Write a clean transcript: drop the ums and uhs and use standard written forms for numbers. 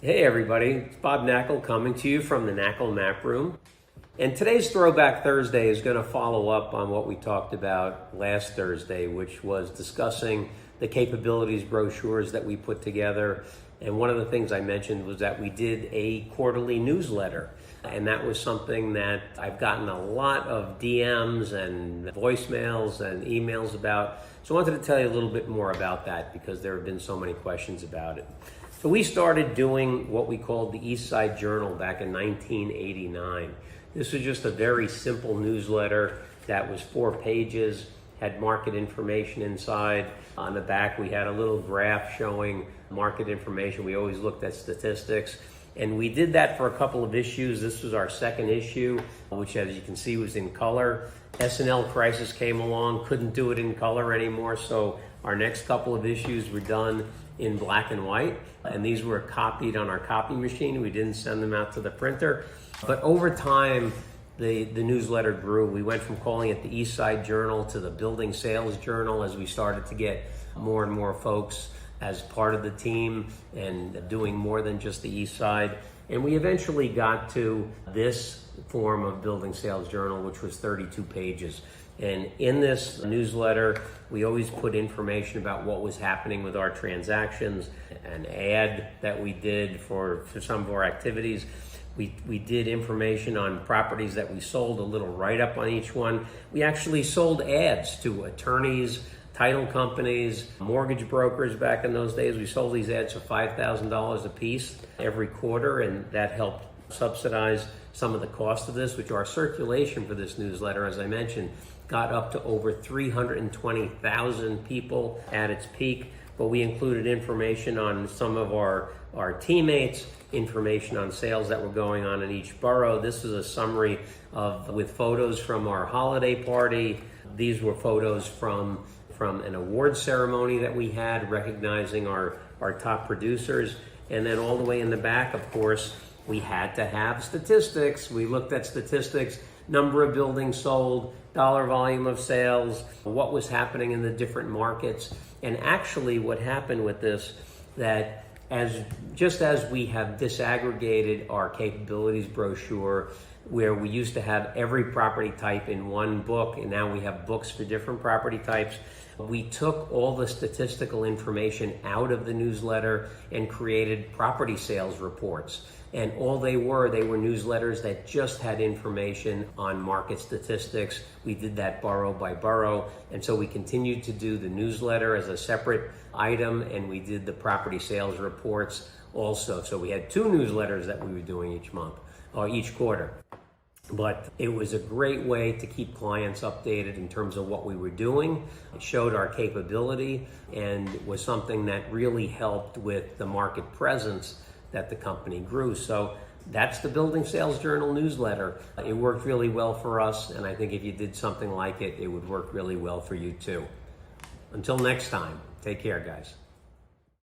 Hey everybody, it's Bob Knackle coming to you from the Knackle Map Room. And today's Throwback Thursday is going to follow up on what we talked about last Thursday, which was discussing the capabilities brochures that we put together. And one of the things I mentioned was that we did a quarterly newsletter. And that was something that I've gotten a lot of DMs and voicemails and emails about. So I wanted to tell you a little bit more about that because there have been so many questions about it. So we started doing what we called the East Side Journal back in 1989. This was just a very simple newsletter that was 4 pages, had market information inside. On the back, we had a little graph showing market information. We always looked at statistics. And we did that for a couple of issues. This was our second issue, which as you can see was in color. S&L crisis came along, couldn't do it in color anymore. So our next couple of issues were done in black and white. And these were copied on our copy machine. We didn't send them out to the printer. But over time, the newsletter grew. We went from calling it the East Side Journal to the Building Sales Journal as we started to get more and more folks as part of the team and doing more than just the East Side. And we eventually got to this form of Building Sales Journal, which was 32 pages. And in this newsletter, we always put information about what was happening with our transactions, an ad that we did for some of our activities. We did information on properties that we sold, a little write-up on each one. We actually sold ads to attorneys, title companies, mortgage brokers back in those days. We sold these ads for $5,000 a piece every quarter, and that helped subsidize some of the cost of this, which our circulation for this newsletter, as I mentioned, got up to over 320,000 people at its peak. But we included information on some of our teammates, information on sales that were going on in each borough. This is a summary with photos from our holiday party. These were photos from an award ceremony that we had recognizing our top producers. And then all the way in the back, of course, we had to have statistics. We looked at statistics, number of buildings sold, dollar volume of sales, what was happening in the different markets. And actually what happened with this, that just as we have disaggregated our capabilities brochure, where we used to have every property type in one book, and now we have books for different property types, we took all the statistical information out of the newsletter and created property sales reports. And all they were newsletters that just had information on market statistics. We did that borough by borough. And so we continued to do the newsletter as a separate item, and we did the property sales reports also. So we had 2 newsletters that we were doing each month or each quarter. But it was a great way to keep clients updated in terms of what we were doing. It showed our capability and was something that really helped with the market presence that the company grew. So that's the Building Sales Journal newsletter. It worked really well for us, and I think if you did something like it, it would work really well for you too. Until next time, take care, guys.